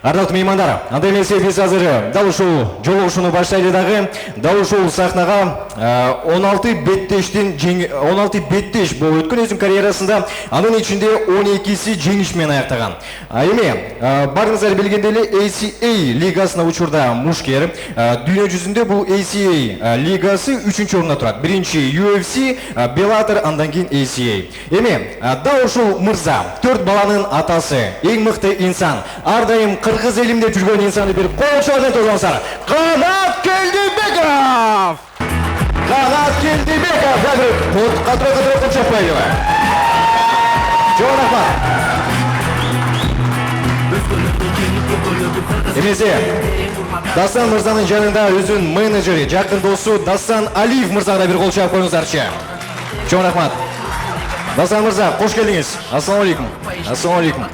Ардактуу меймандар, анда эмесе биз азыр дал ушул жолугушууну баштайлы дагы. Дал ушул сахнага 16 беттеш болуп өткөн өзүнүн карьерасында, анын ичинде 12си жеңиш менен аяктаган. Эми барыңыздар билгендей эле ACA лигасына учурда мушкер. Дүйнө жүзүндө бул ACA лигасы 3-чү орунда турат. Биринчи UFC, Bellator, андан кийин ACA. Эми дал ушул мырза 4 баланын атасы, эң мыкты инсан, ар дайым кыргыз элимде жүргөн инсанды бир коочолордон тойлоңуздар. Канат Келдибеков! Канат Келдибеков! Катырып чаппайлыбы. Жон рахмат. Эмесе Дасан мырзанын жанында өзүнүн менеджери, жакын досу Дасан Алиев мырзага бир кол чаап коюңуздарчы. Жон рахмат. Дасан мырза, кош келдиңиз. Ассаламу алейкум. Ассаламу алейкум.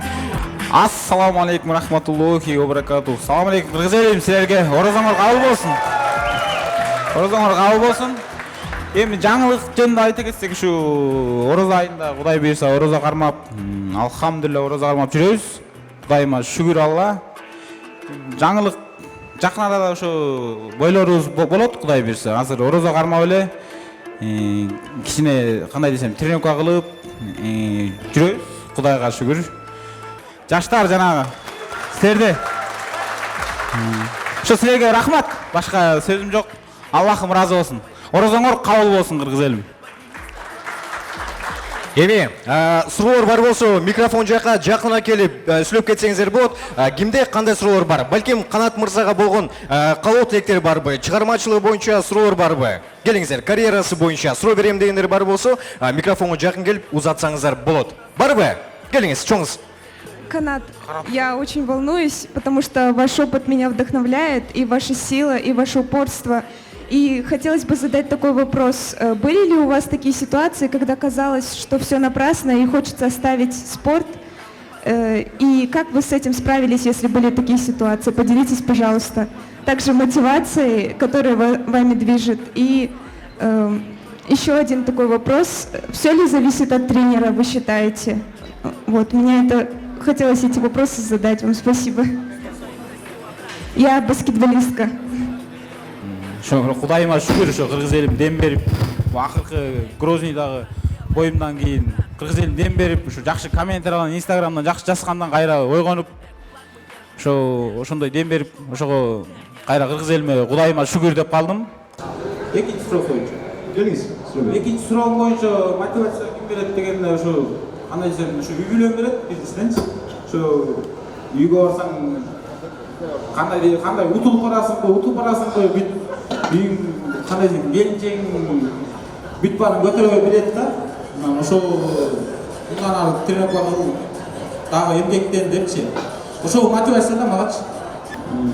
Ассаламу алейкум рахматуллахи ва баракатух. Салам алейкум кыргыз элим, силерге орозоңор кабыл болсун. Орозоңор кабыл болсун. Эми жаңылык жөнүндө айта кетсек, ушу орозо айында Кудай буйрса орозо кармап, алхамдулилля орозо кармап жүрөбүз. Кудайыма шүгүр Алла. Жаңылык жакын арада ошо бойлорубуз болот, Кудай буйрса. Азыр орозо кармап эле кичине кандай десем, тренировка кылып жүрөбүз. Кудайга шүгүр. Жаштар жанагы силерде. Ошо силерге рахмат. Башка сөзүм жок. Аллахым ыраазы болсун. Орозоңор кабыл болсун кыргыз элим. Эми, суроолор бар болсо, микрофон жака жакына келип сүйлөп кетсеңиздер болот. Кимде кандай суроолор бар? Балким Канат мырзага болгон калоо тилектер барбы? Чыгармачылыгы боюнча суроолор барбы? Келиңиздер, карьерасы боюнча суроо берем дегендер бар болсо, микрофонго жакын келип узатсаңыздар болот. Барбы? Келиңиз, чоңуз. Канат, я очень волнуюсь, потому что ваш опыт меня вдохновляет, и ваша сила, и ваше упорство. И хотелось бы задать такой вопрос. Были ли у вас такие ситуации, когда казалось, что все напрасно и хочется оставить спорт? И как вы с этим справились, если были такие ситуации? Поделитесь, пожалуйста. Также мотивацией, которая вами движет. И еще один такой вопрос. Все ли зависит от тренера, вы считаете? Вот, меня это... Хотелось эти вопросы задать вам. Спасибо. Я баскетболистка. Кудайыма шүгүр, ошо кыргыз элим дем берип, акыркы Грознийдагы боюмдан кийин кыргыз элим дем берип, ушу жакшы комментариялар Инстаграмдан жакшы жазгандан кайра ойгонуп, ошондой дем берип, ошого кайра кыргыз элиме Кудайыма шүгүр деп калдым. Экинчи суроо боюнча. Келиңиз. Экинчи суроо боюнча мотивация ким берет дегенде, ошо кандай десем, ошо үй бүлөм берет, биринчиденчи. Ошо үйгө барсаң кандай утулуп барасыңбы, бүт үйүң кандай дейм, келинчең бүт баарын көтөрө берет да. Ошо мындан ары тренировка кылып, дагы эмгектен депчи. Ошо мотивация да магачы.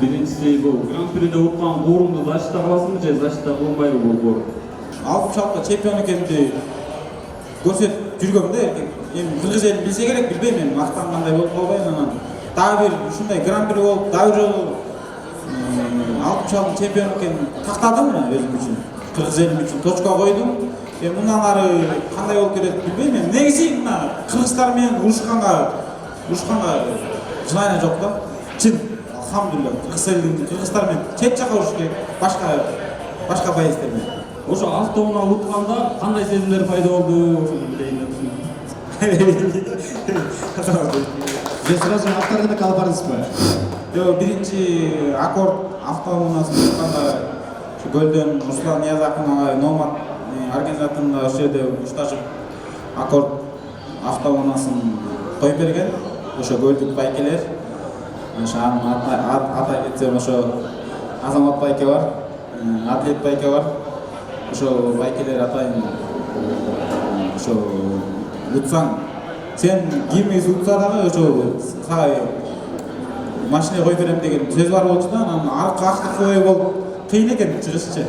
Биринчиси бул гран-приде уткан орунду защита кыласыңбы же защита кылынбайбы бул орун? Алтын чалкта чемпион экенимди көрсөтүп жүргөм да. Эми кыргыз элин билсе керек, билбейм, мен мактангандай болуп калбайм. Анан дагы бир ушундай гран-при болуп, дагы бир жолу алтын чалдын чемпион экенин тактадым өзүм үчүн, кыргыз элим үчүн точка койдум. Мындан ары кандай болуп кетет билбейм. Негизи мына кыргыздар менен урушканга жылайна жок да. Чын, алхамдулилля, кыргыздар менен чет жака уруш керек, башка боецтер менен. Ошо автоунаа утканда кандай сезимдер пайда болду? Ошону билейин деп. Же сразу автордун калып барыңызбы? Жок, биринчи аккорд автоунаасын утканда көлдөн Руслан Ниязакын агай Номад организаторунда ошол жерде ушташып аккорд автоунаасын коюп берген. Ошо көлдүк байкелер. Ошо атай кетсем, ошо Азамат байке бар, Атлет байке бар. Ошо байкелер атайын. Ошо утсаң, сен кимиңиз утса дагы ошо сага машина коюп берем деген сөз бар болчу да. Анан акыркы ой болуп кыйын экен чыгышчы.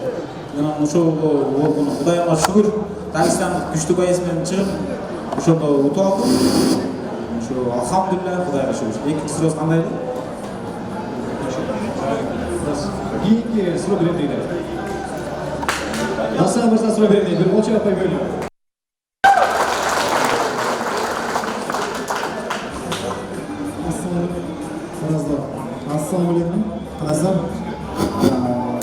Анан ошого Кудайыма шүгүр, Дагестандык күчтүү боец менен чыгып, ошондо утуп алдым. Ошо алхамдулилля, Кудайга шүгүр. Экинчи сурооңуз кандай эле? Кийинки суроо берем дейли. Дасан мырза суроо берем дейли. Бир кол чаап койгойлу. Assalamualaikum. Qanasan?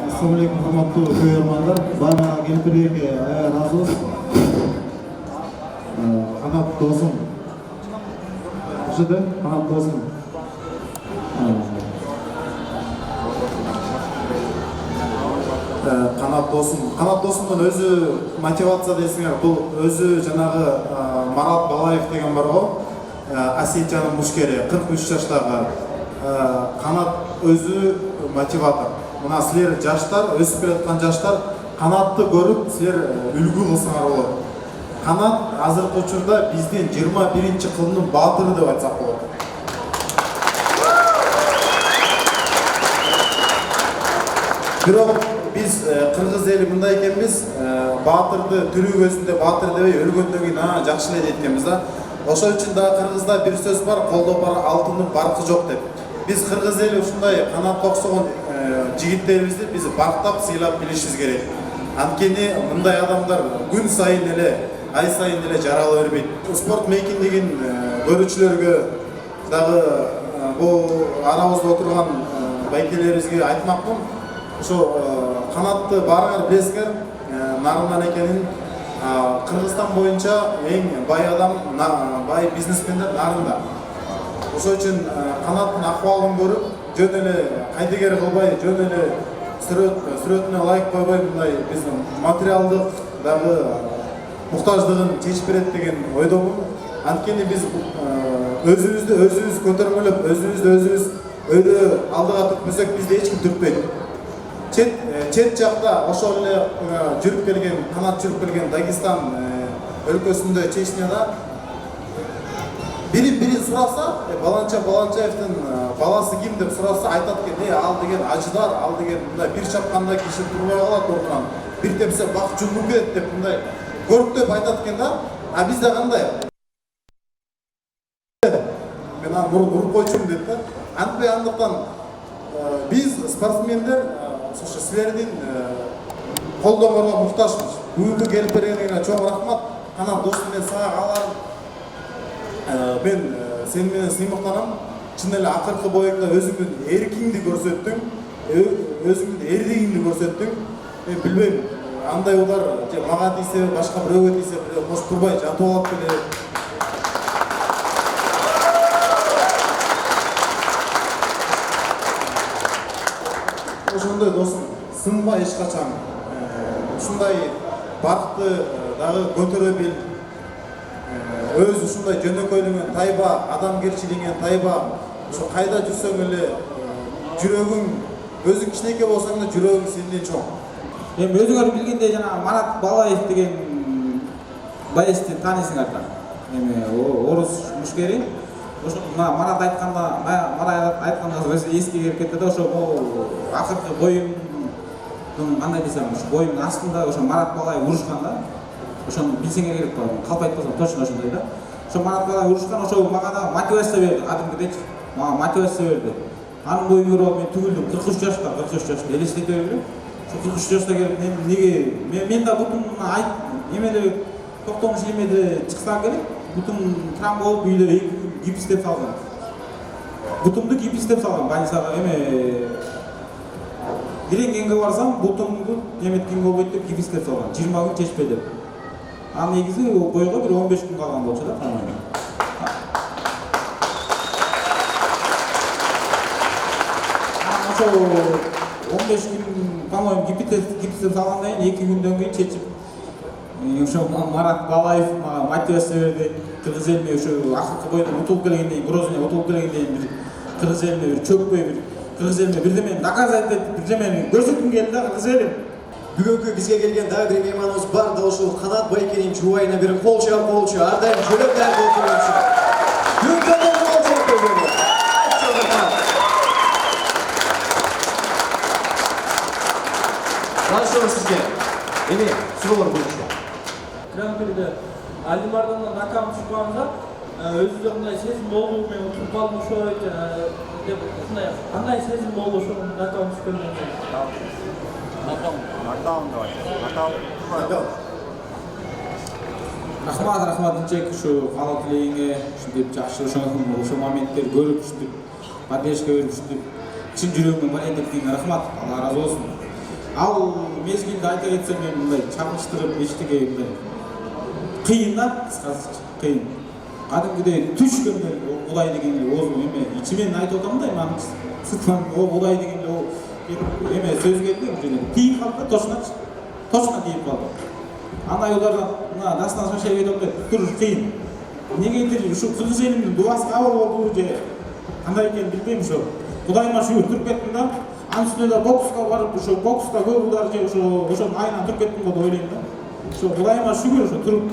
Assalamualaikum hurmatli ko'rganlar. Bana keltirdiği razı olsun. Qanat do'stim. O'shada qanat do'stim. Qanat do'stimning o'zi motivatsiya deysizlar. Bu o'zi janağı Marat Balayev degan bor go. Asiyetcanın muşkeri 43 yaşdagi Qanat özü motivator. Muna sizler жаштар, өсүп келаткан жаштар Qanatты көрүп sizler үлгү кылсаңар болот. Qanat азыркы учурда биздин 21-кылымдын баатыры деп айтсак болот. Бирок биз кыргыз эли мындай экенбиз, баатырды тирүү көзүндө баатыр дебей өлгөндөн кийин жакшы эле дейт экенбиз да. Ошол үчүн да Кыргызда бир сөз бар, колдо бар алтындын баркы жок деп. Биз кыргыз эли ушундай Qanatка окшогон жигиттерибизди биз бактап, сыйлап билишибиз керек. Анткени мындай адамдар күн сайын эле, ай сайын эле жарала бербейт. Спорт мейкиндигин көрүүчүлөргө дагы бул арабызда отурган байкелерибизге айтмакмын. Ошо Qanatты баарыңар билесиңер, нарындан экенин. Кыргызстан боюнча эң бай адам, бай бизнесмендер нарында. Ошол үчүн Qanаттын акыбалын көрүп, жөн эле кайдыгер кылбай, жөн эле сүрөтүнө лайк койбой, мындай биздин материалдык дагы муктаждыгын чечип берет деген ойдомун. Анткени биз өзүбүз көтөрмөлөп, өзүбүз өйдө алдыга түртпөсөк, бизди эч ким түртпөйт. Чет жакта ошол эле жүрүп келген, Qanat жүрүп келген Дагестан өлкөсүндө Чечняда бири сураса, Баланчаевдин баласы ким деп сураса, айтат экен, ал деген ажыдар, ал деген мындай бир чапканда киши турбай калат ордунан, бир тепсе бак жумуп кетет деп мындай көрктөп айтат экен да. А бизде кандай? Мен аны уруп койчумун дейт да. Андыктан биз спортсмендер ошо силердин колдооңорго муктажбыз. Бүгүнкү келип бергениңе чоң рахмат. Qanat достум, мен сага кааларым. Мен сени менен сыймыктанам. Чын эле акыркы боюңда өзүңдүн эркиңди көрсөттүң, өзүңдүн эрлигиңди көрсөттүң. Мен билбейм, андай удар же мага тийсе, башка бирөөгө тийсе, кош турбай жатып алат беле. Ошондой досум, сынба эч качан. Ушундай баркты дагы көтөрө бил. Өз ушундай жөнөкөйлүгүн тайба, адамгерчилигиңен тайба. Ошо кайда жүрсөң эле жүрөгүң, өзүң кичинекей болсоң да жүрөгүң сенден чоң. Эми өзүңөр билгендей жана Марат Балаев деген боецти таанисиңер да. Эми орус мушкери. Ошо Марат айтканда өзү эске келип кетти да, ошо акыркы боюмдун кандай десем, боюмдун астында ошо Марат Балаев урушкан да. Ошону билсеңер керек бар. Калп айтпасам точно ошондой да. Ошо Марат Балаев урушкан, ошо мага да мотивация берди, кадимкидечи. Мага мотивация берди. Анын боюн көрүп мен түгүлдүм 43 жашта элестете бергиле. Ошо 43 жашта келип неге мен да бутум эмеле токтомуш эмеде чыксам керек. Бутум травма болуп үйдө гипстеп салган. Бутумду гипстеп салган больницага эме диренгенге барсам, бутумду эметкенге болбойт деп гипстеп салган. 20 күн чечпе деп. Ал негизи бойго бир 15 күн калган болчу да. Ошо 15 күн, по-моему, гипстеп салгандан кийин 2 күндөн кийин чечип, ошо Марат Балаев мага мотивация берди. Кыргыз элине ошо акыркы бойдон утулуп келгенден, Грозныйга утулуп келгенден бир кыргыз элине бир чөкпөй, бир кыргыз элине бирдемени доказать этип, бирдемени көрсөткүм келди да кыргыз элим. Бүгүнкү бизге келген дагы бир мейманыбыз бар да, ошол Qanat байкенин жубайына бир кол чаап болчу. Ар дайым жөлөп дайым болчу. Бүгүнкү кол чаап болчу. Башыңыз сизге. Эми суроолор боюнча. Гран-приде Алимардан накам чыкканда өзү мындай сезим болду, мен утуп калдым ошо деп ушундай кандай сезим болду ошо накам чыккандан кийин. Рахмат Инчек, ушу каалоо тилегиңе ушинтип жакшы ошо моменттер көрүп, ушинтип поддержка берип, ушинтип чын жүрөгүмөн бар электигиңе рахмат, Алла ыраазы болсун. Ал мезгилде айта кетсем мен мындай чагыштырып эчтеке мындай кыйын да, кыскасы кыйын. Кадимгидей түшкөндө Кудай дегенде озу эме ичимен айтып атам да, эми сыртынан Кудай дегенде эме сөз келди, тиип калды, точно тиип калды. Андай удардан мына дастан шашай кетип туруш кыйын. Негедир ушу кыргыз элимдин дуасы кабыл болду же кандай экенин билбейм ошо. Кудайыма шүгүр туруп кеттим да. Анын үстүнө да бокска барып, ошо бокста көп удар же ошонун айынан туруп кеттим го деп ойлойм да. Ошо Кудайыма шүгүр ошо туруп.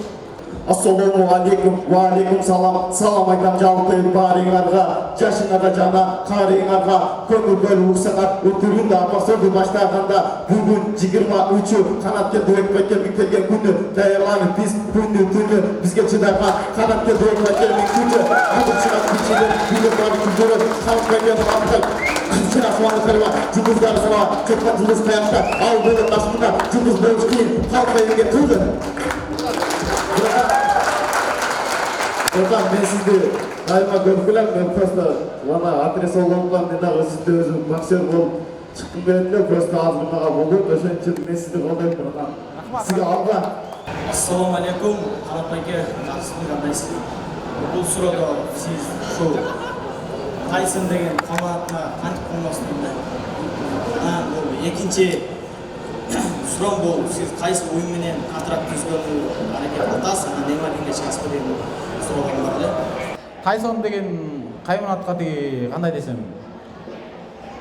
Assalamu alaikum, wa alaikum salam. Salam aytam жалпы барыңарга, жашыңарга жана карыңарга көңүл бөлүп уксаңар, өтүрүндө апасөдү баштаганда бүгүн 23 канатка дөкпөйкө келген күнү даярданып биз күнү түнү бизге чыдаган канатка дөкпөйкө күнү адырчылар күчүлөр бүгүн бар күндөрү калкайган аптай Чынасманы кырма, жұлдыздар сала, көппен жұлдыз қаяқта, ал болын астында, жұлдыз болыш кейін, қалқай елге қылды. Мен сізді қайма көргілем, мен просто вана адрес олғанға мен ағы сізді өзім боксер болып шыққым келді, просто азғырмаға болды, өшен үшін мен сізді қолдаймын. Сізге алға. Ассаламу алейкум, Қарапайке, жақсылық қандайсыз? Бұл сұрақта сіз шоу Тайсон деген қаматына қантып қолмасын ондай. Бұл екінші сұрам бұл, сіз қайсы ойынменен контракт түзгені әрекет атасыз, Неймардинге шығасыз деген сұрағым бар да. Тайсон деген қайманатқа деге қандай десем?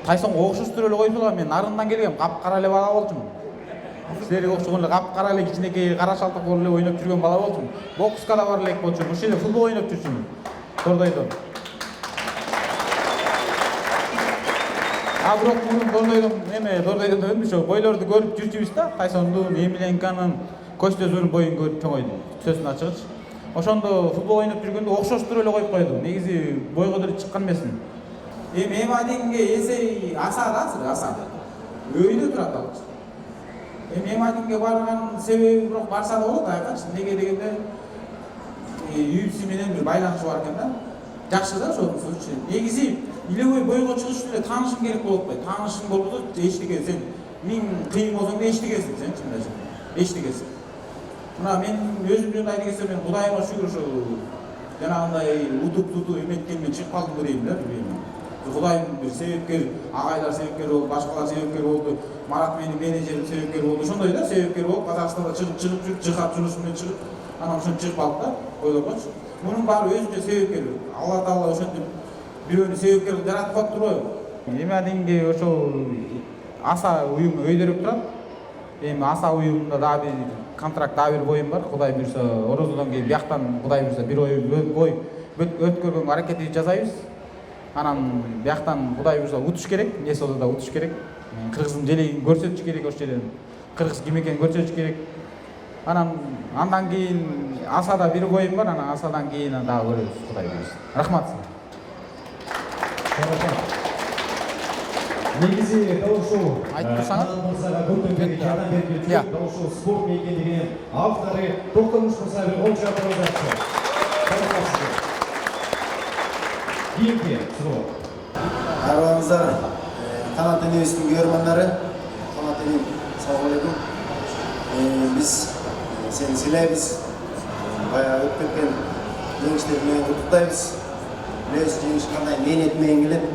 Тайсонға оқшыш түрелі қойсыға мен нарындан келгем, қап-қаралы бала болчумун. Сіздерге оқшығынлы қап-қаралы кичинекей қара шалтық болы ойнап жүрген бала болчумун. Бокска да бар элек болчумун, ушеле футбол ойнап жүрчүмүн. Тордойдон. Бирок мунун Тордойдон ошо бойлорду көрүп жүрчүбүз да, Тайсондун, Емельянканын, Костезурдун боюн көрүп чоңойдум. Сөзүн ачыгычы. Ошондо футбол ойнап жүргөндө окшоштур эле коюп койдум. Негизи бойго деле чыккан эмесмин. Эмадинге эсей аса да, аса. Өйдө турат ал. Эмадинге барган себеби бирок барса да болот, айкачы. Неге дегенде UFC менен бир байланышы бар экен да. Жакшы да ошонун сөзү. Негизи илебой бойго чыгыш үчүн таанышың керек болуп атпайт. Таанышың болбосо эчтеке сен миң кыйын болсоң да эчтекесиң сен чындап. Эчтекесиң. Мына мен өзүм жөнүндө айта кетсем мен Кудайыма шүгүр ошо жанагындай утуп эметкенмен чыгып калдым дейм да, билбейм. Кудайым бир себепкер, агайлар себепкер болду, башкалар себепкер болду, Марат менин менеджерим себепкер болду. Ошондой да себепкер болуп Казакстанда чыгып жүрүп, жихад жумушу менен чыгып, анан ошентип чыгып калдык да, ойлогончу. Мунун баары өзүнчө себепкер. Алла Таала ошентип бирөөнү себепкер жаратып коюп турбайбы? Эмадинге ошол аса уюм өйдөрүп турат. Эми аса уюмунда дагы бир контракт дагы бир боюм бар. Кудай буйрса, орозодон кийин бияктан Кудай буйрса бир бой өткөргөнгө аракет жасайбыз. Анан бияктан Кудай буйрса утуш керек, эмнеси болсо да утуш керек. Кыргыздын желегин көрсөтүш керек ошол жерден. Кыргыз ким экенин көрсөтүш керек. Андан кийин асада бир боюм бар, анан асадан кийин дагы көрөбүз, Кудай буйрса. Рахмат. Негизи талшоо айтып турсаңыз талшоо спорт экендигинин автору Токтомуш Мусаев кол чапырып жатты. Кийинки суроо. Арыбаңыздар, Канат телевизиянын көрөрмандары, Канат телевизион, салам алейкум. Биз сени сыйлайбыз. Баягы өтүп кеткен жеңиштер менен куттуктайбыз. Билебиз жеңиш кандай мээнет менен келет.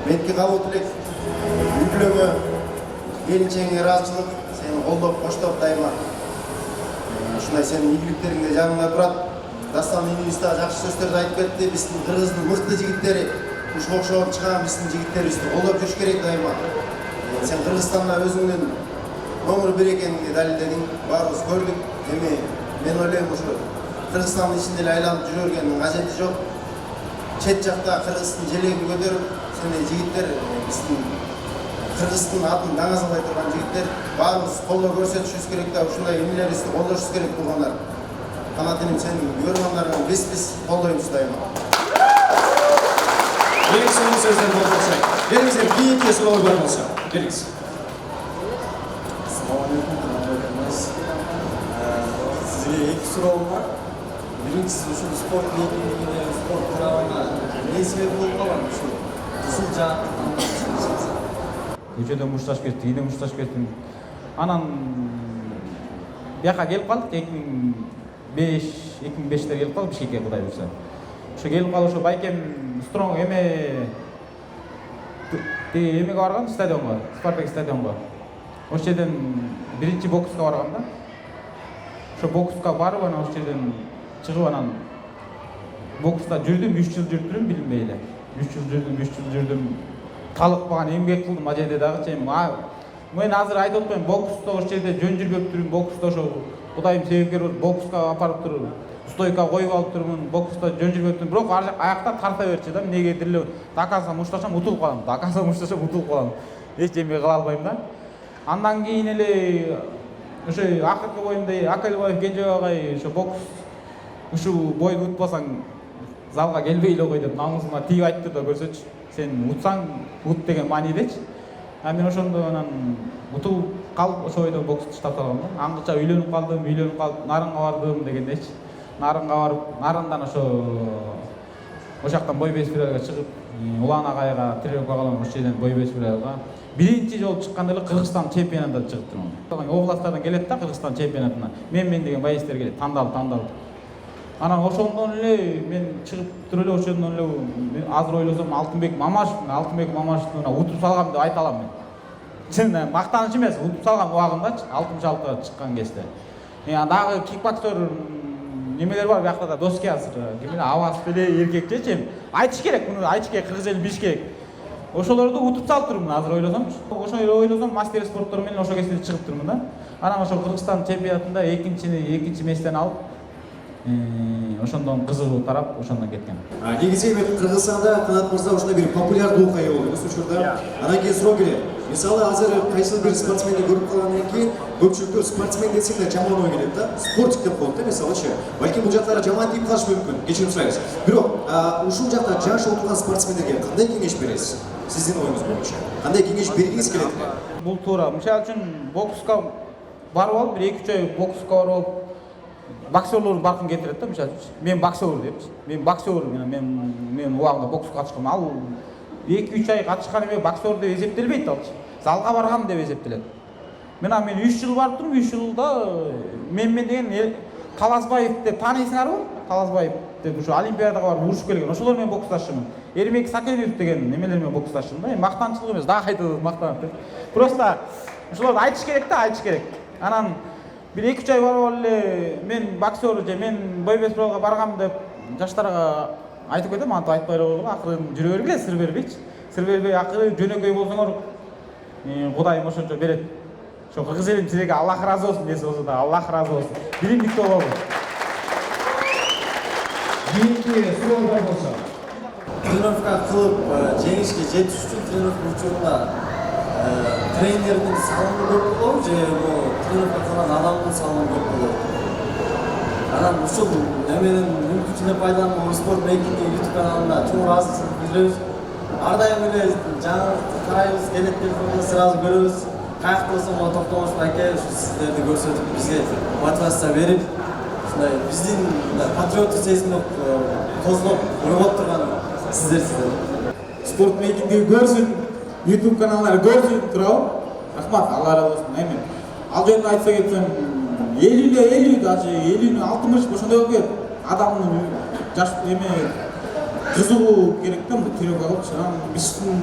Меники кабыл тилек, бүтлөмө, келинчегиңе ыраазычылык, сени колдоп, коштоп дайыма. Ушундай сенин ийгиликтериңде жаныңда турат. Дастан инибиз да жакшы сөздөрдү айтып кетти. Биздин Кыргыздын мыкты жигиттери, ушуга окшогон чыган биздин жигиттерибизди колдоп жүрүш керек дайыма. Сен Кыргызстанда өзүңдүн номер 1 экениңди далилдедиң, баарыбыз көрдүк. Эми мен ойлойм ошо Кыргызстандын ичинде эле айланып жүрө бергендин кажети жок. Чет жакта Кыргыздын желегин көтөрүп, сени жигиттер, биздин Кыргыздын атын даңазалай турган жигиттер, баарыбыз колдоо көрсөтүшүбүз керек да, ушундай эмнелерибизди колдошубуз керек туугандар. Канатым сенин көрөрмандарыңы биз колдойбуз дайыма. Ең соңғы сөздер болса, беріңіздер кейінге сұрау бар болса, беріңіз. Ассалаумағалейкум, сізге екі сұрауым бар. Біріншісі ушул спорт мекемесінде спорт тарабына не себеп болуп калган ушул ушул жаатын көчөдө мушташып кеттик, үйдө мушташып кеттим. Анан бияка келип калдык 2005-2005-те келип калдык Бишкекке, Кудай буйрса. Ошо келип калып ошо байкем Стронг эмеге барган, стадионго, Спартак стадионго. Ошол жерден биринчи бокска баргам да. Ошо бокска барып, анан ошол жерден чыгып, анан бокста жүрдүм, 3 жыл жүрдүм, билинбей эле. 3 жыл жүрдүм. Талыкпаган эмгек кылдым, ажеде дагы. Мен азыр айтып атпайм, бокста ошол жерде жөн жүрбөп турмун, бокста ошо Кудайым себепкер болуп, бокска апарып туруп, стойка коюп алып турмун, бокста жөн жүрбөп турмун. Бирок аякта тарта берчи да, эмнегедир эле дакаса мушташам, утулуп калам. Эч эме кыла албайм да. Андан кийин эле ошо акыркы боюмда Акалбаев Кенжебай ошо бокс ушул бойду утпасаң залга келбей эле кой деп намусума тип айтты да, көрсөчү. Сен утсаң ут деген маанидечи. Мен ошондо анан утулуп калып ошо бойдон бокс таштап калгам да. Аңгыча үйлөнүп калып Нарынга бардым дегендечи. Нарынга барып, Нарындан ошо жактан бой беш финалга чыгып, Улан агайга тренировка кылам, ошол жерден бой беш финалга. Биринчи жолу чыкканда эле Кыргызстан чемпионатына чыгып турмун. Областтардан келет да, Кыргызстан чемпионатына. Мен деген байистер келет, тандалып. Анан ошондон эле мен чыгып туруп эле ошондон эле азыр ойлосом Алтынбек Мамашевди утуп салгам деп айта алам мен. Чын мактаныч эмес, утуп салгам убагындачы, 66-га чыккан кезде. Дагы кикбоксер немелер бар, биякта да доски азыр. Кимелер Авас беле эркекчечи. Айтыш керек, муну айтыш керек, Кыргыз элин билиш керек. Ошолорду утуп салып турмун азыр ойлосомчу. Ошо ойлосом мастер спорттор менен ошо кезде чыгып турмун да. Анан ошо Кыргызстан чемпионатында экинчи месттен алып, ошондон кызыгуу тарап, ошондон кеткен. Негизи эми Кыргызстанда Канат мырза ушундай бир популярдуу окуя болду эмес учурда. Анан кийин суроо келет. Мисалы азыр кайсы бир спортсменди көрүп калгандан кийин көпчүлүктөр спортсмен десең да жаман ой келет да. Спортик деп коет да, мисалычы. Балким бул жактары жаман тийип калышы мүмкүн. Кечирим сурайбыз. Бирок ушул жакта жаш отурган спортсмендерге кандай кеңеш бересиз? Сиздин оюңуз боюнча. Кандай кеңеш бергиңиз келет? Бул туура. Мисалы үчүн бокска барып алып, бир 2-3 ай бокска барып алып, боксерлордун баркын кетирет да, мисалы үчүн. Мен боксер депчи. Мен боксер, мен убагында бокска катышкам. Ал 2-3 ай катышкан эме боксер деп эсептелбейт алчы. Залга баргам деп эсептелет. Мен 3 жыл барып турмун, 3 жылда мен деген Таласбаев деп тааныйсыңарбы? Таласбаев деп ушу Олимпиадага барып урушуп келген. Ошолор менен боксташымын. Эрмек Сакенов деген немелер менен боксташым да. Мактанчылык эмес, дагы кайтып мактанып. Просто ошолорду айтыш керек да, айтыш керек. Анан бир 2-3 ай барып эле мен боксер же мен бой бесболга баргам деп жаштарга айтып кетем, антип айтпай эле койгула, акырын жүрө бергиле, сыр бербейчи. Сыр бербей акыры жөнөкөй болсоңор Кудайым ошончо берет. Ошо Кыргыз элим силерге Аллах ыраазы болсун десе болсо да, Аллах ыраазы болсун. Биримдикте болобуз. Кийинки суроолор болсо. Тренировка кылып, жеңишке жетиш үчүн тренировка учурунда тренердин салымы көп болобу же тренировка кылган адамдын салымы көп болобу? Анан ушул эменин мүмкүнчүлүгүнө пайдаланып, спорт мейкинг YouTube каналында чоң ыраазычылык билдиребиз. Ар дайым эле жаңылыкты карайбыз, келет телефонду сразу көрөбүз. Каякта болсо Токтомуш аке ушу сиздерди көрсөтүп бизге мотивация берип, ушундай биздин патриоттук сезимди козгоп, ойгоп турган сиздерсиздер. Спорт мейкингди көрсүн, YouTube каналдары көрсүн, турабы? Рахмат, Алла разы болсун. Эми ал жөнүндө айтса кетсем, 50 даже 50-60 ошондой болуп кетет. Адамдын жаш кызыгуу керек да, тренировка кылып чыгам. Биздин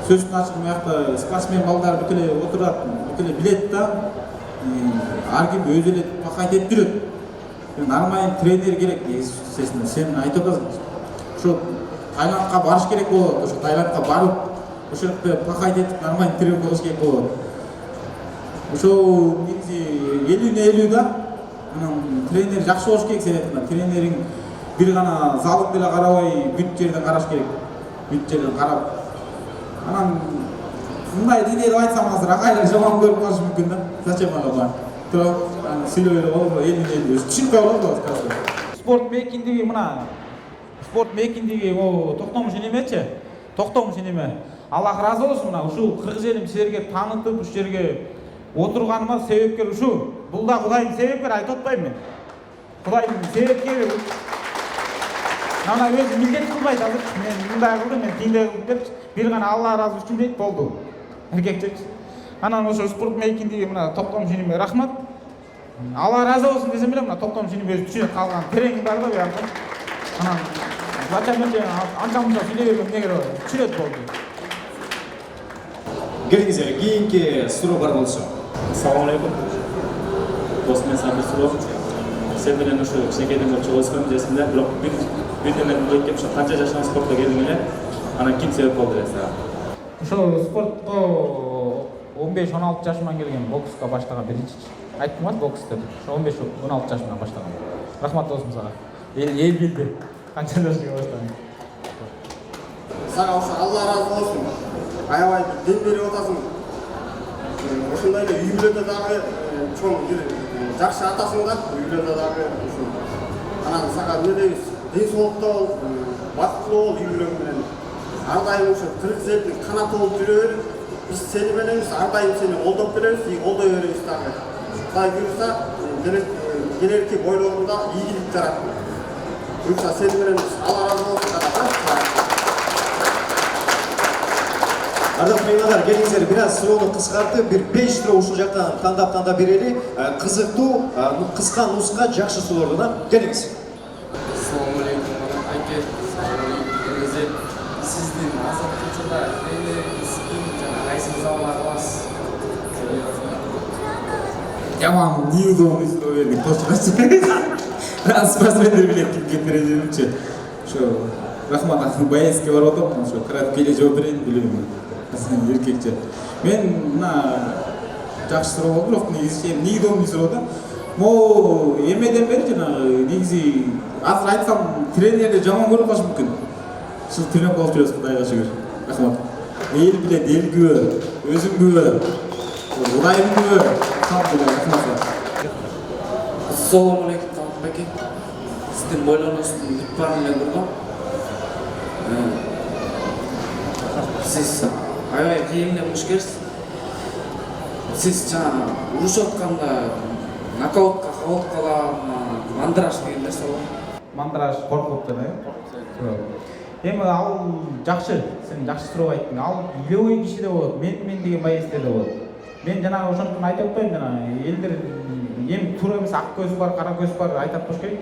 сөзүн ачык мыякта спортсмен балдар бүт эле отурат, бүт эле билет да. Ар ким өзү эле пакайт этип жүрөт. Нормальный тренер керек, естественно. Сен айтып атасың. Ошо Таиландка барыш керек болот. Ошо Таиландка барып, ошол жерде пакайт этип нормальный тренировка кылыш керек болот. Ошо негизи 50-50 да. Анан тренер жакшы болуш керек, сен айткандай. Тренериң бир гана залың деле карабай, бүт жерден караш керек. Бүт жерден карап. Анан мындай дене деп айтсам азыр агайлар жаман көрүп калышы мүмкүн да. Зачем ага бар? Туруп, сүйлөп эле болобу? 50-50 түшүнүккө болобу казыр. Спорт мейкиндиги мына спорт мейкиндиги Токтомуш немечи? Токтомуш неме? Аллах ыраазы болсун, мына ушул Кыргыз элим силерге таанытып, ушул жерге отурганыма себепкер ушул. Бул да Кудайым себепкер, айтып атпайм мен. Кудайым себепкери. ана өзі милдет кылбайт азыр мен мындай кылдым мен тиндей кылдым деп бир гана Алла ыраазы үчүн дейт болду эркекчи анан ошо спортмейкиндеги мына токтом шиниме рахмат Алла ыраазы болсун десем эле мына токтом шиним өзү түшүнөт калган тереңи бар да буякта анан зачем мен анча мынча сүйлөй бергем эмне кереги бар түшүнөт болду Келиңиздер, кийинки суроо бар болсо. Ассаламу алейкум. Дос мен Сабир суроо. Сен менен ушу кичинекейден бери чогулушканбыз эсимде, бирок бир мен ойлоп келип, канча жашыңа спортко келдиң эле? Анан ким себеп болду эле сага? ошо спортко 15-16 жашыман келген бокска баштаган биринчи айттым го бокс деп ошо 15-16 жашыман баштаган рахмат болсун сага эл билди канча жашыңа баштаган Сага ошо Алла ыраазы болсун. Аябай дем берип атасың. Ошондой эле үй бүлөдө дагы чоң жакшы атасың да, үй бүлөдө дагы ушу. Анан сага эмне дейбиз? Ден соолукта бол, бактылуу бол үй бүлөң менен. Ар дайым ушу кыргыз элдин канаты болуп жүрө бер. Биз сени мененбиз, ар дайым сени колдоп беребиз, колдой беребиз дагы. Кудай буюрса, келерки бойлооңдо ийгилик жарат. Буюрса сени мененбиз. Алла ыраазы болсун. Ардактуу меймандар, келиңиздер, бир аз суроону кыскартып, бир 5 суроо ушул жактан тандап берели. Кызыктуу, кыска нуска жакшы суроолордон келиңиз. Ассаламу алейкум, айке. Сиздин азыркы учурда тренериңиз ким жана кайсы залга кыласыз? Жаман неудобный суроо бердик, точкачы. Спортсмендер билет кимге тренерчи. Ошо рахмат, боецке барып атам, ошо кыратып келе жооп берейин билбейм. Эркекче. Мен мына жакшы суроо болду, бирок негизи неудобный суроо да. Мо эмеден бери жанагы негизи азыр айтсам тренерди жаман көрүп калышы мүмкүн. Сиз тренер болуп жүрөсүз, Кудайга шүгүр. Рахмат. Эл билет, элгүбө, өзүңгүбө, Кудайыңгүбө. Рахмат. Ассаламу алейкум, Талапбеке. Сиздин бойлооңуздун бүт баарын эле көргөм. Сиз аябай кыйын эле мушкерсиз. Сиз жана урушуп атканда нокаутка кабылып калам, мандраж деген нерсе бар. мандраж коркуп жана эми ал жакшы сен жакшы суроо айттың ал илебой киши да болот мен деген боецтер да болот мен жанагы ошондуктан айтып атпайм жана элдер эми туура эмес ак көз бар кара көз бар айтып атпаш керек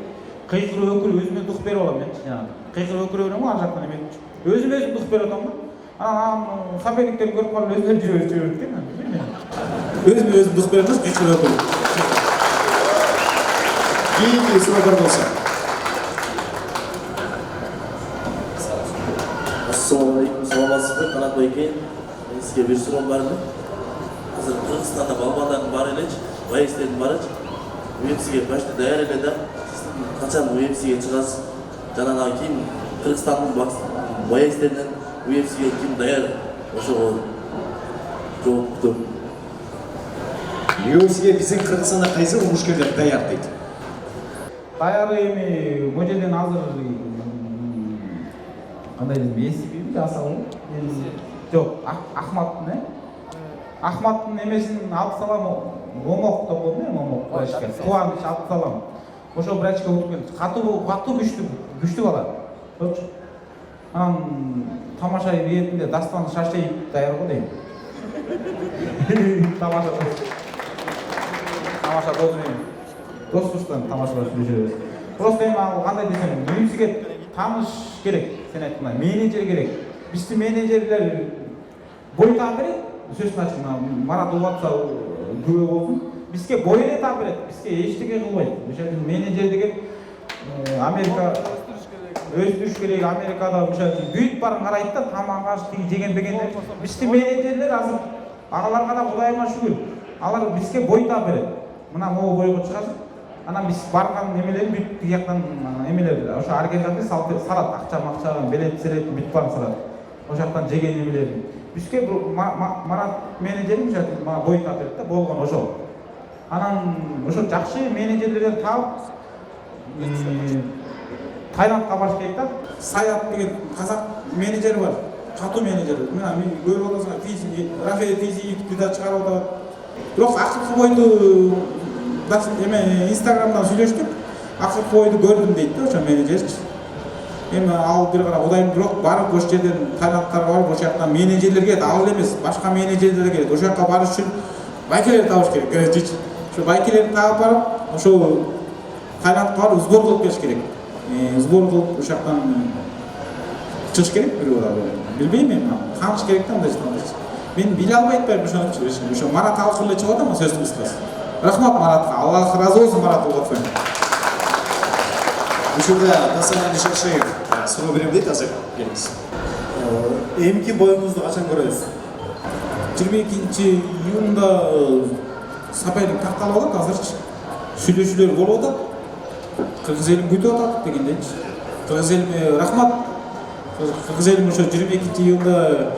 кыйкырып өкүрүп өзүмө дух берип алам мен жанагы кыйкырып өкүрө берем го ар жактан эме өзүм дух берип атам да анан соперниктерди көрүп калып өзүнө жүрөбүз экен Өзүм дух берем да кыйкырып өкүрүп. Кийинки суроо бар болсо. Assalamu alaikum, саламатсызбы, Канат байке. Мен сизге бир суроом бар эле. Азыр Кыргызстанда балбардагы бар элечи, боецтердин барычы. UFC'ге почти даяр эле да. Качан UFC'ге чыгасыз? Жана ким Кыргызстандын боецтеринен UFC'ге ким даяр? Ошого жооп күтөм. UFC'ге биздин Кыргызстанда кайсы мушкерлер даяр дейт? Даяр эми могу жерден азыр кандай десем эсибиби жасабы жок Ахматтын эмесин алып салам момок деп коет момок врачка кубаныч алып салам ошо врачка өтүп катуу күчтүү бала болчу анан тамаша бетинде Дастан Шашеев даяр го дейм тамаша достуштан тамашалап жүрөбүз просто эми ал кандай десем UFC'ге тааныш керек сен айткандай менеджер керек биздин менеджерлер бой таап берет сөзүн ачык Марат убатса күбө болсун бизге бой эле таап берет бизге эчтеке кылбайт ошол үчүн менеджер деген Америка өстүрүш керек Америкада ошол бүт баарын карайт да тамак аш тиги жеген бегендер биздин менеджерлер азыр агаларга да Кудайыма шүгүр алар бизге бой таап берет мына могу бойго чыгасың анан биз барган немелерин бүт тиги жактан эмелер ошо ар кел жакты салат акча билет бүт баарын салат ошол жактан жеген немелерин бизге Марат менеджерим мага бой таап берет да болгон ошол анан ошо жакшы менеджерлерден таап Тайландга барыш керек да Саят деген казак менеджери бар. Катуу менеджер. Мына мен көрүп атасың, Рафаэль Физиевди да чыгарып атат. Бирок акыркы бойду эме Инстаграмдан сүйлөштүк. Акыркы бойду көрдүм дейт да ошо менеджерчи. эми ал бир кара Кудайым бирок барып ошол жерден Таиландтарга барып ошол жактан менеджерлерге ал эле эмес башка менеджерлер келет. Ошол жакка барыш үчүн байкелерди табыш керек. Ошо байкелерди таап барып ошол Таиландка барып сбор кылып келиш керек. Сбор кылып ошол жактан чыгыш керек бир бала. Билбейм эми кааныш керек да андай жерден. Мен биле албай атпайм ошонучу. Ошо Марат алып эле чыгып атам сөздүн кыскасы. Рахмат Маратка. Аллах разы болсун Марат Улгатовна. Учурда Тасанан Ишакшеев суроо берем дейт азыр. Келиңиз. Эмки боюңузду качан көрөбүз? 22-июнда сапайлык такталып алат азырчы. Сүйлөшүүлөр болуп атат. Кыргыз элин күтүп атат дегендейчи. Кыргыз элиме рахмат. Кыргыз элим ошо 22-июнда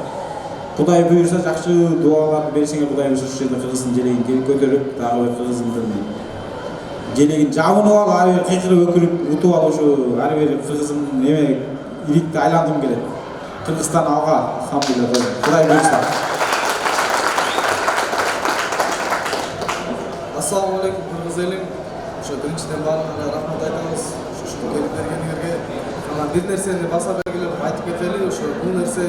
Кудай буйрса жакшы дуаларды берсеңер Кудай буйрса ошол жерде Кыргыздын желегин көтөрүп, дагы бир Кыргыздын желегин жабынып алып, ары бери кыйкырып өкүрүп утуп алып ошо ары бери Кыргыздын эме иликти айлангым келет. Кыргызстан алга, алхамдулилла. Кудай буйрса. Ассаламу алейкум Кыргыз элим. Ошо биринчиден баарыңарга рахмат айтабыз. Ошо келип бергениңерге. Анан бир нерсени баса белгилеп айтып кетели. Ошо бул нерсе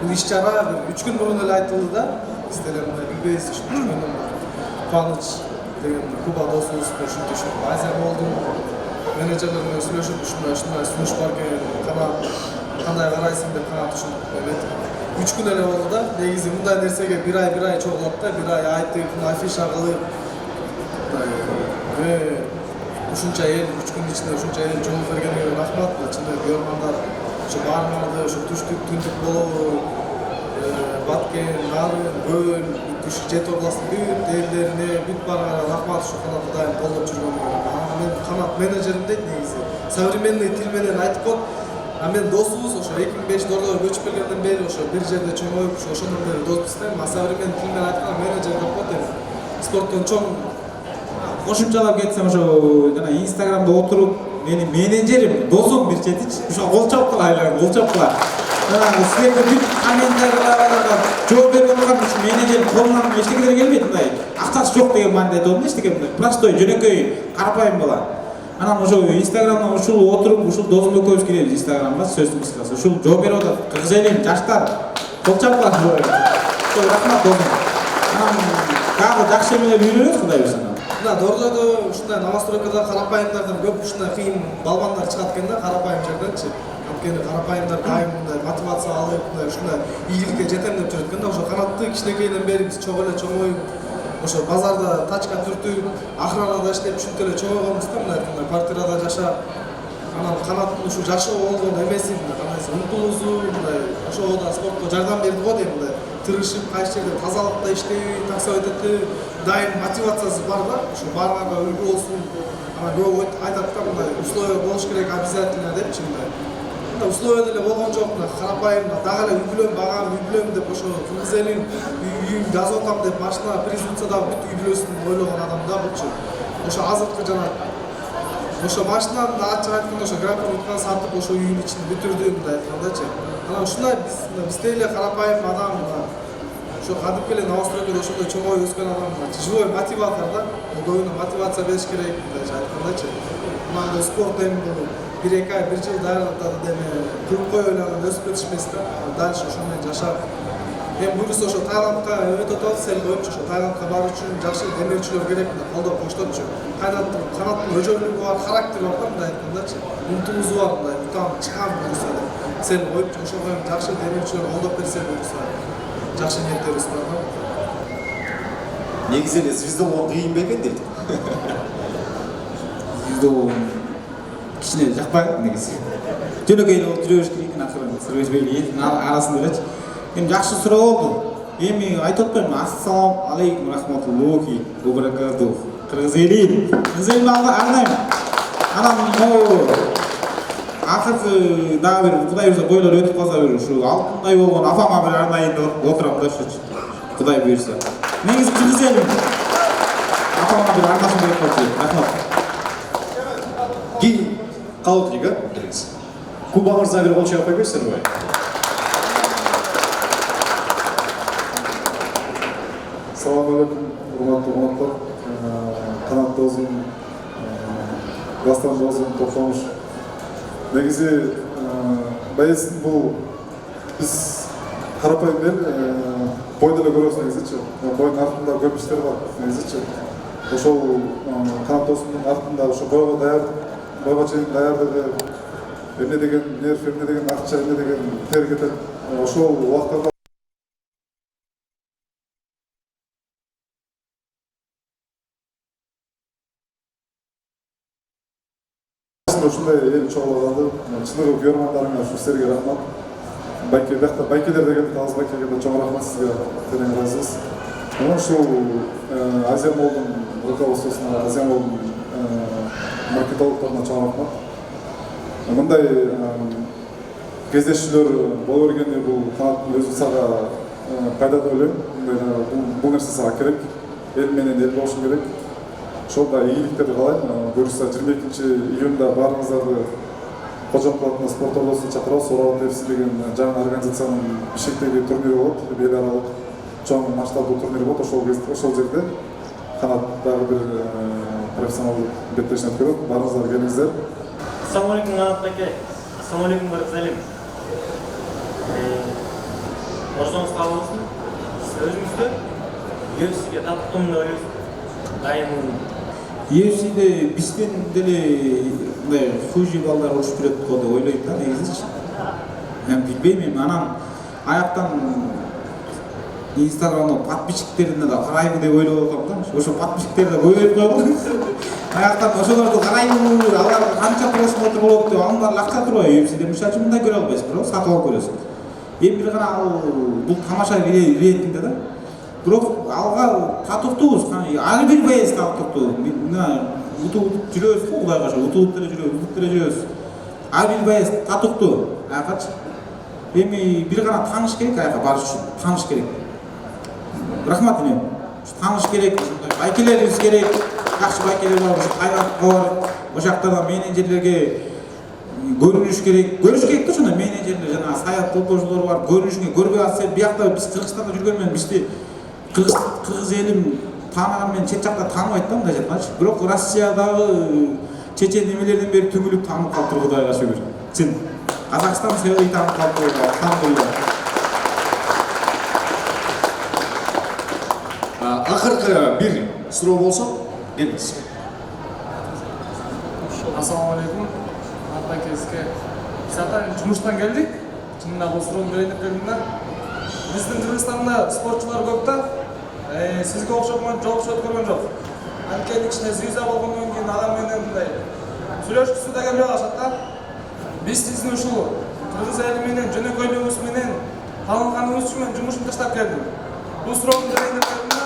бул иш-чара 3 күн мурун эле айтылды да. Биз деле мына билбейбиз ушунун Кубаныч деген Куба досубуз ушинтип ушул Азия болду. Менеджерлер менен сүйлөшүп ушундай сунуш бар экен. Кандай карайсың деп канат ушинтип эметип. 3 күн эле болду да. Негизи мындай нерсеге бир ай чогулат да, бир ай айтып, афиша кылып ушунча эл 3 күн ичинде ушунча эл жол бергенине рахмат. Чындап көргөндөр ошо баарыңарды ошо түштүк түндүк болобу, Баткен, Нарын, Көл, түш Жет областынын бүт элдерине бүт баарыңарга рахмат. Ошо канат Кудайым колдоп жүргөнүгө. Мен канат менеджерим дейт негизи. Современный тил менен айтып коет. А мен досубуз ошо 2005 Ордого көчүп келгенден бери ошо бир жерде чоңоюп ошондон бери доспуз да. Современный тил менен айтканда менеджер деп коет эми. Спорттон чоң кошумчалап кетсем ошо жана Инстаграмда отуруп менин менеджерим, досум бир четичи. Ошо кол чапкыла айланып, кол чапкыла. Силерге бүт комментарийлерге жооп берип аткан ушу менеджерим колунан эчтекелер келбейт мындай. Акчасы жок деген мааниде айтып атам эчтеке мындай. Простой, жөнөкөй, карапайым бала. Анан ошо Инстаграмдан ушул отуруп, ушул досум экөөбүз киребиз Инстаграмга сөздүн кыскасы. Ушул жооп берип атат. Кыргыз элим, жаштар, кол чапкыла. Рахмат досум. Анан дагы жакшы эмелер үйрөнөбүз Кудай буйрса. мына Дордойдо ушундай новостройкада карапайымдардан көп ушундай кыйын балбандар чыгат экен да, карапайым жерденчи. Анткени карапайымдар дайым мындай мотивация алып, мындай ушундай ийгиликке жетем деп жүрөт экен да. Ошо канатты кичинекейден бери биз чогуу эле чоңоюп, ошо базарда тачка түртүп, охранада иштеп ушинтип эле чоңойгонбуз да, мындай квартирада жашап. Анан канаттын ушу жашоо болгон эмеси, кандайсы умтулуусу, мындай ошого да спортко жардам берди го дейм, мындай тырышып, кайсы жерде тазалыкта иштейби, таксовать этип, дайым мотивациясы бар да, ошо баарыңарга үлгү болсун. Анан көп айтат да, мындай условия болуш керек обязательно депчи мындай. Мындай условия деле болгон жок, мына карапайым, дагы эле үй бүлөм деп ошо Кыргыз элин үйүн жазып атам деп машина присутствияда бүт үй бүлөсүн ойлогон адам да булчу. Ошо азыркы жана ошо машинаны ачык айтканда ошо гран-при уткан сатып ошо үйүнүн ичин бүтүрдү мындай айткандачы. Анан ушундай бизде эле карапайым адам, ошо кадимки эле новостройкада ошондой чоңоюп өскөн адам, живой мотиватор да. Көбүнө мотивация бериш керек мындай айткандачы. Мына спорт эми бул 1-2 ай, 1 жыл даярдатат эми кылып коюп эле анан өсүп кетиш эмес да. Дальше ошо менен жашап. Эми буюрса ошо Таиландка өтүп атабыз, эл коюпчу ошо Таиландка баруу үчүн жакшы демеушүлөр керек, колдоп коштопчу. Канаттын өжөлүгү бар, характери бар да мындай айткандачы. Умтулуусу бар мындай, бутам чыгам буюрса деп. Сен коюпчу ошого жакшы демеушүлөр колдоп берсе буюрса жакшы ниеттерибиз бар да. Негизи эле звезда болгон кыйын бекен дейт. Звезда болгон кичине жакпайт негизи. Жөнөкөй эле болуп жүрө бериш керек экен, акырын сырбезбейли элдин арасында элечи. Эми жакшы суроо болду. Эми айтып атпаймынбы, ассаламу алейкум рахматуллахи ва баракатух. Кыргыз элим. Кыргыз элимди арнайм. Анан могу акыркы дагы бир Кудай буйрса бойлор өтүп калса бир ушу алтындай болгон апама бир арнайын отурам да ушучу. Кудай буйрса. Негизи Кыргыз элим. Апама бир арнашым керек болчу. Рахмат. Кийин калып лига. Куба мырза бир кол чыгып койбойсуздарбы? Салам алейкум, урматтуу конокторлор. Канат досум, Дастан досум, Токтомуш. Негизи Байестин бул биз карапайым эл бойдо эле көрөбүз негизичи. Бойдун артында көп иштер бар негизичи. Ошол канат досумдун артында ошо бойго чейин даярдыгы, эмне деген нерв, эмне деген акча, эмне деген тер кетет. Ошол убактарда ушундай эл чогулганды, чыныгы күйөрмандарыңа ушу силерге рахмат. Байке биякта байкелер деген Талас байкеге да чоң рахмат сизге, терең ыраазыбыз. Ушул Азия Молдун руководствосуна, Азия Молдун маркетологторуна чоң рахмат. Мындай кездешүүлөр боло бергени бул канаттын өзү сага пайда деп ойлойм. Бул нерсе сага керек. Эл менен эл болушу керек. Ошолда ийгиликтерди каалайм. Буюрса 22-июнда баарыңыздарды Кожомкул атынан спорт ордосуна чакырабыз. Орал FC деген жаңы организациянын Бишкектеги турнири болот. Эл аралык чоң масштабдуу турнир болот. Ошол жерде канаттагы бир профессионалдык беттешин өткөрөт. Баарыңыздар келиңиздер. Assalamu alaikum Kanat Beke. Assalamu alaikum Barzalim. Orzuңuz kabul olsun. Өзүңүздү UFC'ге таптым деп ойлойсуз. Дайын UFC'де бизден деле мындай хужи балдар урушуп жүрөт го деп ойлойм да негизичи. Мен билбейм, анан аяктан Инстаграмда подписчиктерине да карайбы деп ойлоп атам да. Ошо подписчиктерди да көбөйүп койгон. Аяктан ошолорду карайбы, алар канча просмотр болот деп, анын баары акча турбайбы UFC'де. Мисалы үчүн мындай көрө албайсыз, бирок сатып алып көрөсүз. Эми бир гана бул тамаша ретинде да. Бирок алга татыктуубуз, ар бир боец татыктуу. Мына утуп жүрөбүз, Кудайга шүгүр, утуп деле жүрөбүз. Ар бир боец татыктуу. Аякачы. Эми бир гана тааныш керек, аяка барыш үчүн тааныш керек. Рахмат эне. Тааныш керек, байкелерибиз керек. Жакшы байкелер бар, кайрат бар. Ошол жактарда менеджерлерге көрүнүш керек. Көрүш керек да ошондой менеджерлер, жана саят толтоочулар бар. Көрүнүшүңө көрбөй атса, биякта биз Кыргызстанда жүргөн менен бизди кыргыз элим таанаган менен чет жакта тааныбайт да мындай жактачы. Бирок Россиядагы чечен немелерден бери түгүлүп таанып калыптыр, Кудайга шүгүр. Чын. Казакстан сыйы таанып калыптыр, алхамдулилла. Акыркы бир суроо болсо, келиңиз. Assalamu alaikum. Атакеске. Сатан жумуштан келдик. Чынында бул суроону берейин деп келдим да. Биздин Кыргызстанда спортчулар көп да. Сизге окшоп жолугушуп көргөн жок. Анткени кичине звезда болгондон кийин адам менен мындай сүйлөшкүсү да келбей калышат да. Биз сиздин ушул кыргыз эли менен жөнөкөйлүгүңүз менен таанылганыңыз үчүн мен жумушумду таштап келдим. Бул суроону берейин деп келдим да.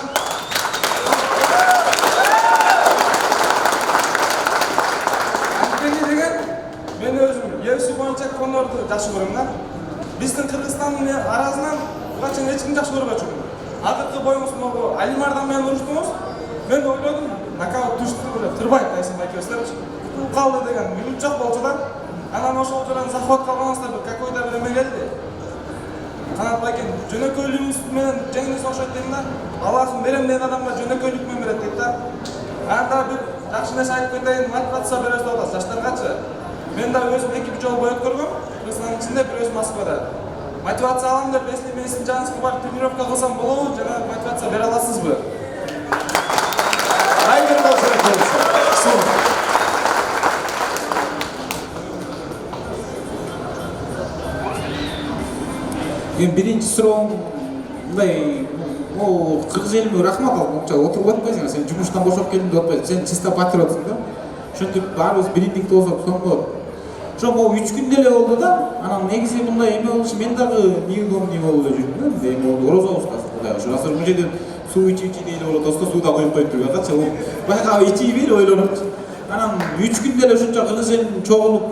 Анткени деген мен өзүм UFC боюнча кондорду жакшы көрөм да. Биздин Кыргызстандын арасынан буга чейин эч ким жакшы көрбөчүмүн. Акыркы боюңуз могу Алимардан менен уруштуңуз. Мен ойлодум, нокаут түштү эле Тырбай Тайсон байкебиздерчи. Утуп калды деген үмүт жок болчу да. Анан ошол жерден захват калганыңызда бир какой-то бир эме келди. Канат байке жөнөкөйлүгүңүз менен жеңиңиз окшойт дейм да. Аллахым берем деген адамга жөнөкөйлүк менен берет дейт да. Анда бир жакшы нерсе айтып кетейин, мотивация беребиз деп атасыз жаштаргачы. Мен да өзүм 2 жол бой өткөргөм. Кыргызстандын ичинде бир өзүм Москвада. Мотивация алам деп, если мен сиздин жаныңызга барып тренировка кылсам болобу, жана мотивация бере аласызбы? Айбир болсо келиңиз. Мен биринчи суроом мындай, кыргыз элиме рахмат алып, монча отуруп атпайсың, сен жумуштан бошоп келдим деп атпайсың, сен чисто патриотсуң да. Ошентип баарыбыз бириндикте болсок сонун болот. Ошо могу 3 күн деле болду да. Анан негизи мындай эме болушу мен дагы неудобный болуп эле жүрдүм да. Эме болду, орозо устасы Кудайга шүгүр. Азыр бул жерден суу ичип дейли болот, оста сууда коюп коюп тургачы. Байка ичип эле ойлонупчу. Анан 3 күн деле ушунча кыргыз элин чогулуп,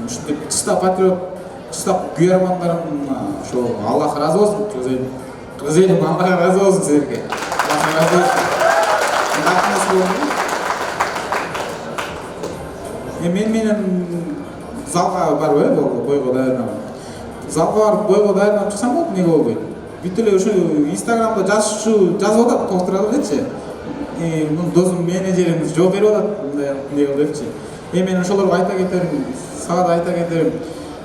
ушинтип чисто патриот, чисто күйөрмандарым, ошо Аллах ыраазы болсун, кыргыз элим Аллах ыраазы болсун силерге. Аллах ыраазы болсун. Мен менен залга барбы, бойго даярданам. Залга барып бойго даярданып чыксам болот, эмне болбойт. Бүт эле ушу Инстаграмда жазып атат, толтура берчи. Мун досум менеджерimiz жооп берип атат, мындай эмне кыл депчи. Мен ошолорго айта кетерим, сага да айта кетерим.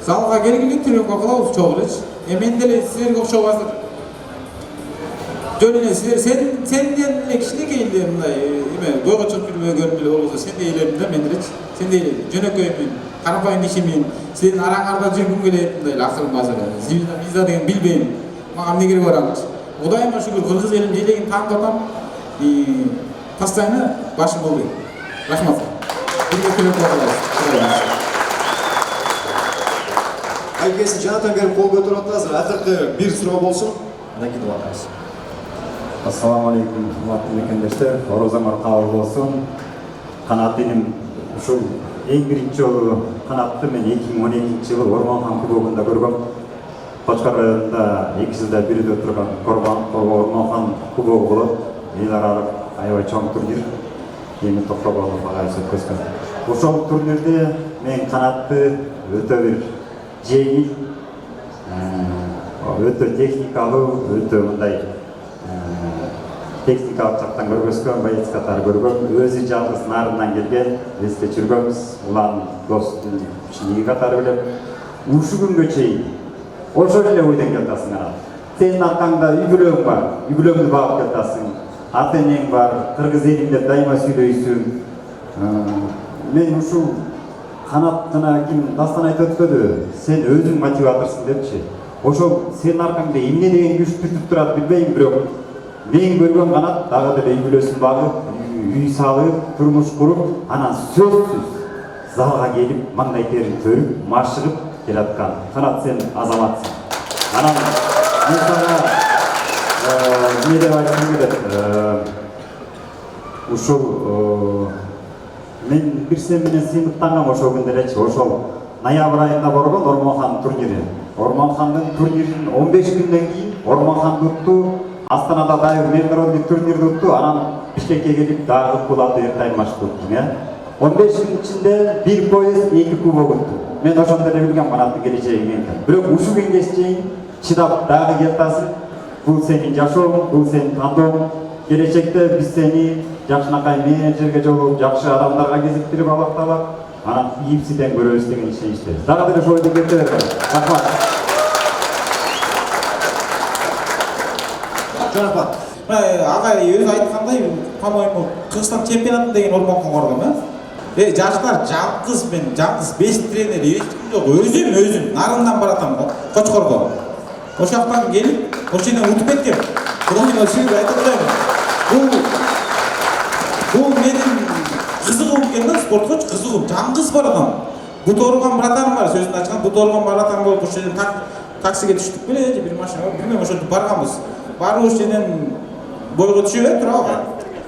залга келгиле тренировка кылабыз чогуу элечи. Мен деле силерге окшоп азыр жөн эле силер сенден эле кичинекей эле мындай эме бойго чыгып жүрбөгөн эле болбосо сендей элемин да мен делечи. Сендей эле жөнөкөймүн, карапайым кишимин, силердин араңарда жүргүм келет мындай эле акырын азыр. Виза деген билбейм. Мага эмне кереги бар анчы. Кудайыма шүгүр кыргыз элимдин элегин таанып атам. Постоянно башым болбойт. Рахмат. Бирге тренировка кылабыз. Айкесі жаңадан беріп қол көтеріп отыр азыр ақырғы бір сұрау болсын. Анан кетіп атамыз. Ассаламалейкум, құрметті мекендештер. Оразаңар қабыл болсын. Қанат енім ушул ең бірінші жолы қанатты мен 2012 жылы Орманхан кубогында көргөм. Қошқар районында 2 жылда бірде отырған Орманхан кубогы болот. Ел аралык аябай чоң турнир. Эми Токтогулов агай өткөзгөн. Ошол турнирде мен қанатты өтө бир жеңил, өтө техникалуу, өтө мындай техникалык жактан көргөзгөн, боец катары көргөм, өзү жалгыз нарынан келген, эске жүргөнбүз, улан достун ичиндеги катары билем. Ушу күнгө чейин ошол эле ойдон келатасың анан. Сенин аркаңда үй бүлөң бар, үй бүлөңдү багып келатасың. Ата энең бар, кыргыз элинде дайыма сүйлөйсүң. Мен ушул Қанат жана ким дастан айтып өткөдү, сен өзүң мотиваторсуң депчи. Ошол сенин аркаңда эмне деген күч бүтүп турат билбейм, бирок мен көргөн Канат дагы деле үй бүлөсүн багып, үй салып, турмуш куруп, анан сөзсүз залга келип, маңдай терин төрүп, машыгып келаткан. Канат, сен азаматсың. Анан мен сага эмне деп айткым келет? Ушул мен бир сен менен сыймыктангам ошол күндө элечи. Ошол ноябрь айында болгон Орманхан турнири. Орманхандын турнирин 15 күндөн кийин Орманхан утту. Астанада дагы международный турнирди утту. Анан Бишкекке келип дагы кулаты эртаймашты уттум, 15 күн ичинде бир поезд 2 кубок утту. Мен ошондо эле билгем Канаттын келечеги менен. Бирок ушул күнгө чейин чыдап дагы келатасың. Бул сенин жашооң, бул сенин тандооң. Келечекте биз сени жакшынакай менеджерге жолуп, жакшы адамдарга кезиктирип алакталап, анан ийипсиден көрөбүз деген ишеничтебиз. Дагы деле ошол ойдон кете бербейм. Рахмат. Жонапат. Агай өзү айткандай, по-моему, Кыргызстан чемпионаты деген Орманхан барган, жаштар жалгыз мен, жалгыз 5 тренер, эч ким жок. Өзүм нарындан баратам, Кочкорго. Ошол жактан келип, ошол жерден утуп кеткем. Кудайыма шүгүр айтып атайын. Бул менин кызыгым экен да, спорткочу кызыгым. Жалгыз баратам. Буторган братарым бар, сөзүн ачкан буторган братарым болуп, ошол жерден таксиге түштүк беле, бир машина, билбейм, ошентип барганбыз. Барып ошол жерден бойго түшүп турабы?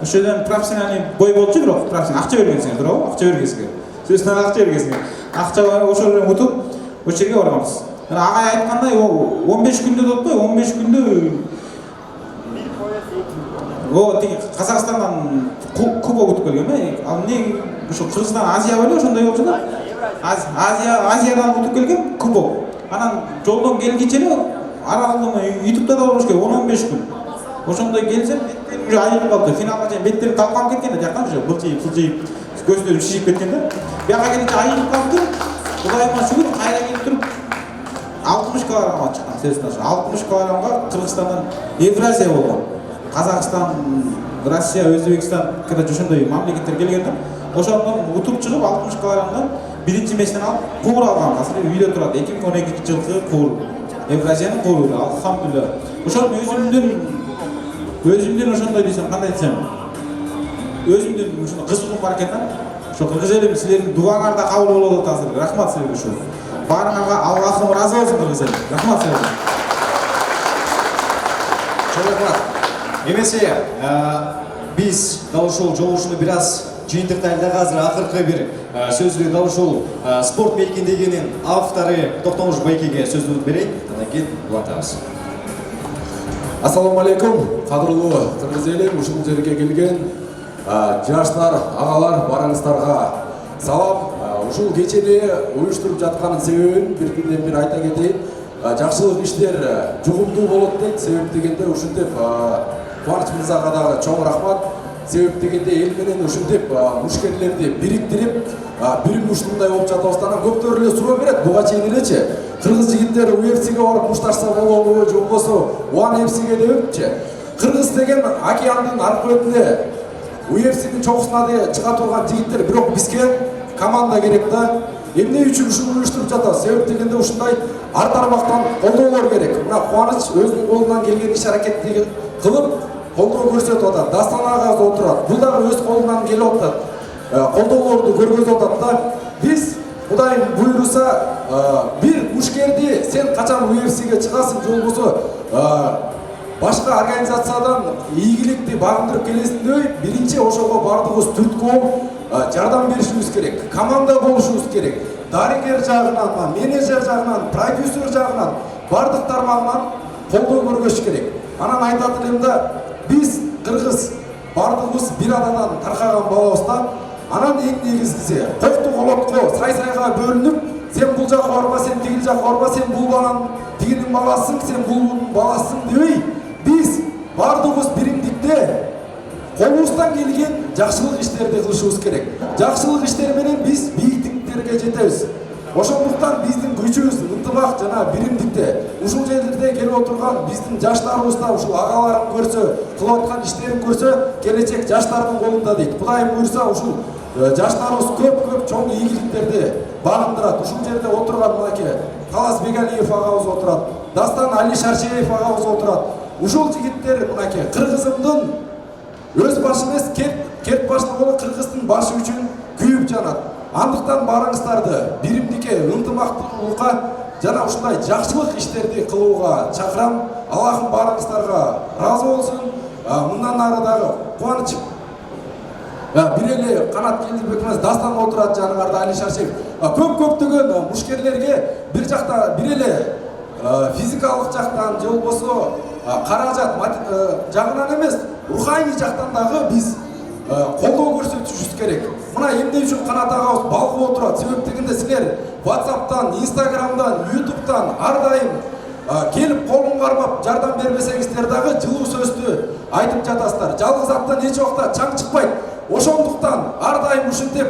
Ошол жерден профессиональный бой болчу, бирок профессионал акча бергенсиңер, турабы? Акча бергенсиңер. Сөзүн акча бергенсиңер. Акча ошол жерден утуп, ошол жерге барганбыз. Агай айткандай, 15 күндө деп атпайбы? 15 күндө Казакстандан кубок утуп келген, ал эмне ошо Кыргызстан Азия беле ошондой болчу да. Азиядан утуп келген кубок. Анан жолдон келгиче эле аралыгын ютубта да болуш керек, 10-15 күн. Ошондой келсем, беттери уже айылып калды. Финалга чейин беттери талканып кеткен да, жактан уже былчыйып, көздөрү шишип кеткен да. Бияка келинче айылып калды. Кудайыма шүгүр, кайра келип туруп 60 килограммга чыккан, сөзүн ачып. 60 килограммга Кыргызстандан Евразия болгон. Казакстан, Россия, Өзбекстан, короче, ошондой мамлекеттер келген да. Ошондон утуп чыгып 60 килограммдан биринчи местен алып, куур алган. Азыр үйдө турат. 2012 жылкы куур. Евразиянын кууру, алхамдулилlah. Ошол өзүмдүн ошондой десем, кандай десем, өзүмдүн ушундай кызыгым бар экен да. Ошо кыргыз элим силердин дуаңарда кабыл болуп атат азыр. Рахмат силерге ушул. Баарыңарга Аллахым ыраазы болсун кыргыз элим. Рахмат силерге. Жонапат. Эмесе, биз дал ушул жолугушууну бир аз жыйынтыктайлы азыр акыркы бир сөздү дал ушул спорт мелкиндегенин автору Токтомуш Байкеге сөздү берейин. Андан кийин улантабыз. Ассаламу алейкум, кадырлуу кыргыз элим, ушул жерге келген жаштар, агалар, барыңыздарга салам. Ушул кечени уюштуруп жатканын себебин бирден бир айта кетейин. Жакшылык иштер жугумдуу болот дейт. Себеп дегенде ушинтип Кубаныч мырзага дагы чоң рахмат. себеп дегенде эл менен ушинтип мушкерлерди бириктирип бир муштундай болуп жатабыз. Анан көптөр эле суроо берет, буга чейин элечи кыргыз жигиттери UFC'ге барып мушташса болобу, же болбосо One FC'ге депчи. Кыргыз деген океандын аркы бетинде UFC'nin чокусуна чыга турган жигиттер, бирок бизге команда керек да. Эмне үчүн ушуну уюштуруп жатабыз? Себеп дегенде ушундай ар тармактан колдоолор керек. Мына Кубаныч өзүнүн колунан келген иш аракетти кылып колдоо көрсөтүп атат. Дастан ага отурат. Бул дагы өз колунан келип атат. Колдоолорду көргөзүп атат да. Биз Кудайым буйруса бир мушкерди сен качан UFC'ге чыгасың, же болбосо башка организациядан ийгиликти багындырып келесиң деп, биринчи ошого бардыгыбыз түрткү болуп жардам беришибиз керек. Команда болушубуз керек. Дарыгер жагынан, менеджер жагынан, продюсер жагынан, бардык тармагынан колдоо көргөзүш керек. Анан айтат элем да, биз кыргыз бардыгыбыз бир ададан таркаган балабыз да. Анан эң негизгиси кокту колотко, сай-сайга бөлүнүп, сен бул жакка барба, сен тигил жакка барба, сен бул баланын тигинин баласысың, сен бул баласысың дебей, биз бардыгыбыз биримдикте колубуздан келген жакшылык иштерди кылышыбыз керек. Жакшылык иштер менен биз бийиктиктерге жетебиз. Ошондуктан биздин күчүбүз ынтымак жана биримдикте. Ушул жерлерде келип отурган биздин жаштарыбыз да ушул агаларын көрсө, кылып аткан иштерин көрсө, келечек жаштардын колунда дейт. Кудайым буйруса ушул жаштарыбыз көп чоң ийгиликтерди багындырат. Ушул жерде отурган мынакей Талас Бегалиев агабыз отурат, Дастан Али Шаршеев агабыз отурат. Ушул жигиттер мынакей кыргызымдын өз башы эмес, керт башты болуп кыргыздын башы үчүн күйүп жанат. Андыктан барыңыздарды биримдикке, ынтымактуулукка жана ушундай жакшылык иштерди кылууга чакырам. Аллахым барыңыздарга ыраазы болсун. Мындан ары дагы кубаныч. Бир эле Канат Келдибек эмес, Дастан отурат жаныңарда, Али Шаршеев. Көптөгөн мушкерлерге бир жакта бир эле физикалык жактан же болбосо каражат жагынан эмес, руханий жактан дагы биз колдоо көрсөтүшүбүз керек. Мына эмне үчүн Канат агабыз балкып отурат? Себеп дегенде силер WhatsApp'тан, Instagram'дан, YouTube'дан ар дайым келип колун кармап жардам бербесеңиздер дагы жылуу сөздү айтып жатасыздар. Жалгыз аттан эч убакта чаң чыкпайт. Ошондуктан ар дайым ушинтип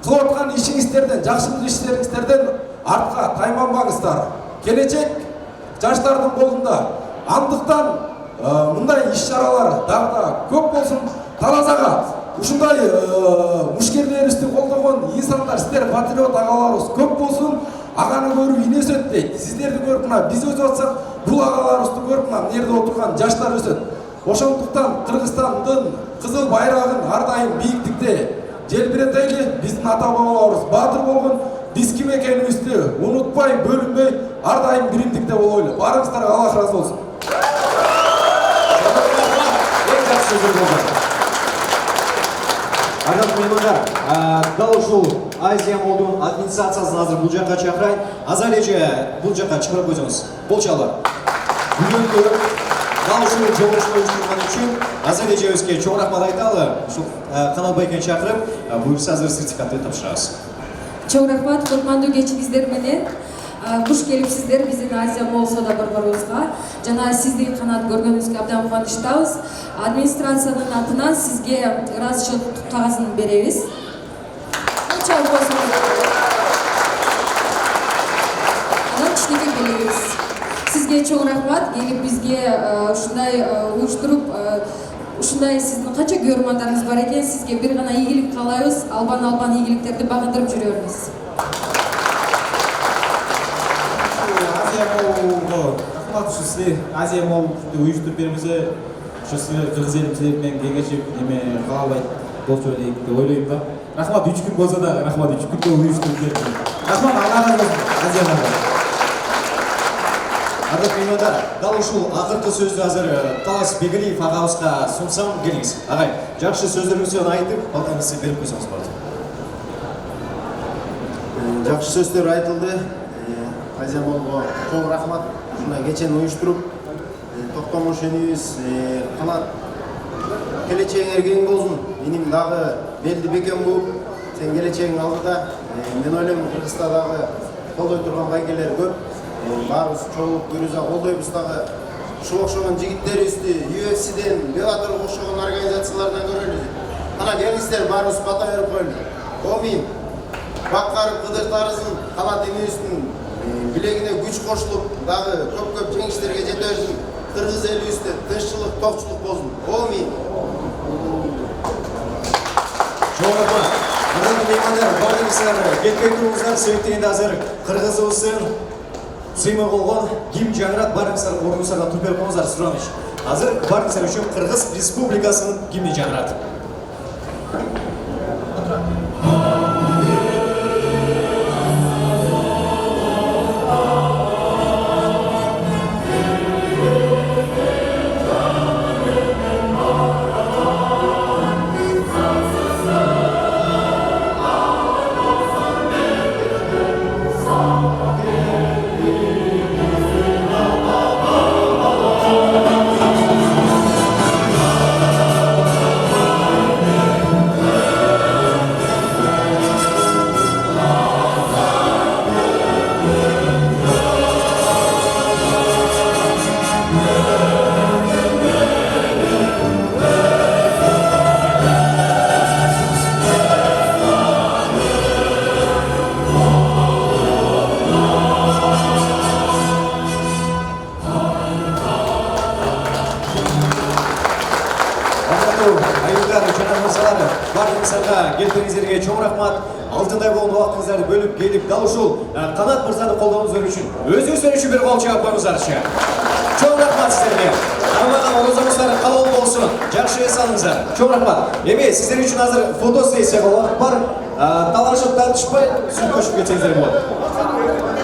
кылып аткан ишиңиздерден, жакшылык иштериңиздерден артка тайманбаңыздар. Келечек жаштардын колунда. Андыктан мындай иш-чаралар дагы да көп болсун. Талазага ушундай мушкерлерибизди колдогон инсандар, сиздер патриот агаларыбыз көп болсун. Аганы көрүп ине өсөт дейт. Сиздерди көрүп мына биз өсүп атсак, бул агаларыбызды көрүп мына мына жерде отурган жаштар өсөт. Ошондуктан Кыргызстандын кызыл байрагын ар дайым бийиктикте желбиретели. Биздин ата бабаларыбыз баатыр болгон. Биз ким экенибизди унутпай, бөлүнбөй, ар дайым биримдикте болойлу. Барыңыздарга Аллах ыраазы болсун. Ардактуу меймандар, дал ушул Азия Молдун администрациясын азыр бул жакка чакырайын. Азыр эже бул жакка чыгарып койсоңуз болчу. Бүгүнкү дал ушул жолугушууну уюштурган үчүн азыр эжебизге чоң рахмат айталы. Ушул Канат байкени чакырып, буюрса азыр сертификатты тапшырабыз. Чоң рахмат, кутмандуу кечиңиздер менен. Куш келипсиздер биздин Азия Мол соода борборубузга. Жана сизди Канат көргөнүбүзгө абдан кубанычтабыз. Администрациянын атынан сизге ыраазычылык кагазын беребиз. Анан кичинекей белегибиз. Сизге чоң рахмат, келип бизге ушундай уюштуруп, ушундай сиздин канча көрөрмандарыңыз бар экен, сизге бир гана ийгилик каалайбыз. Албан игиликтерди багындырып жүрөбүз. Рахмат, ушу силер Азия Молду уюштуруп бермесе, ушу силер кыргыз элибиз менен кеңешип эме каалбайт болчу элек деп ойлойм да. Рахмат, 3 күн болсо да рахмат, 3 күндө уюштуруп берди. Рахмат, Аллах разы болсун. Азия Молду. Ардактуу меймандар, дал ушул акыркы сөздү азыр Талас Бегалиев агабызга сунсам, келиңиз. Агай, жакшы сөздөрүңүздү айтып, балкаңызды берип койсоңуз болот. Жакшы сөздөр айтылды. Азия Молго чоң рахмат. Ушундай кечени уюштуруп, токтомуш энибиз Канат келечегиңер кең болсун. Менин дагы белди бекем болуп, сен келечегиң алдыда. Мен ойлойм, Кыргызста дагы колдой турган байгелер көп. Баарыбыз чогулуп, бирүзө колдойбуз дагы. Ушул окшогон жигиттерибизди UFC'ден, Bellator'га окшогон организациялардан көрөлү. Ана келиңиздер баарыбыз бата берип коелу. Омин Баккаров Кыдыртарыздын канат эмебиздин билегине күч кошулуп, дагы көп жеңиштерге жете берсин. Кыргыз элибизде тынччылык, токчулук болсун. Омин. Жоғарыма, мұндағы меймандар, барлығыздар, кетпей тұрыңыздар, себептегенде азыр Қырғызыбыздың сыймы болған гимн жаңырат барлығыздар орныңыздардан тұрып беріп қойыңыздар, сұраныш. Азыр барлығыздар үшін Қырғыз Республикасының гимні жаңырат. Барлығыңыздарға келдеріңіздерге чоң рахмат. Алтындай болған уақытыңыздарды бөліп келіп дал ушул Канат мырзаны қолдауыңыздар үшін өзіңіздер үшін бір қол чаап қойыңыздаршы. Чоң рахмат сіздерге. Қарамаған розаңыздар қалаулы болсын. Жақсы ес алыңыздар. Чоң рахмат. Еме, сіздер үшін азыр фотосессияға уақыт бар. Талашып тартышпай, сүріп көшіп кетсеңіздер болады.